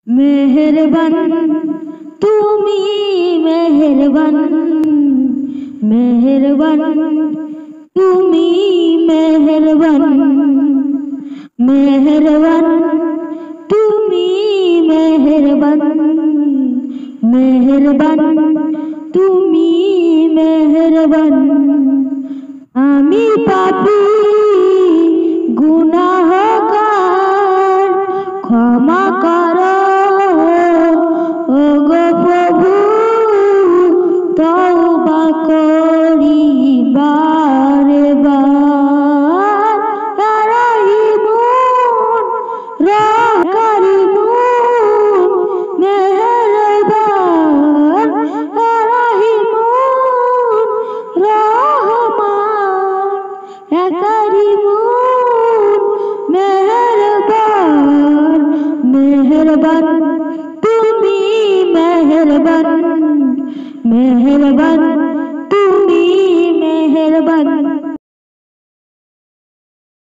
मेहरबान তুমি मेहरबान मेहरबान তুমি मेहरबान मेहरबान তুমি मेहरबान मेहरबान তুমি मेहरबान আমি পাপী গুনাহগার ক্ষমা করো ওগো প্রভু তওবা করি বারে বার ইয়া রাহিমুন কারিমুন মেহেরবান ইয়া রাহিমুন রহমান ইয়া কারিমুন মেহেরবান मेहरबान তুমি मेहरबान मेहरबान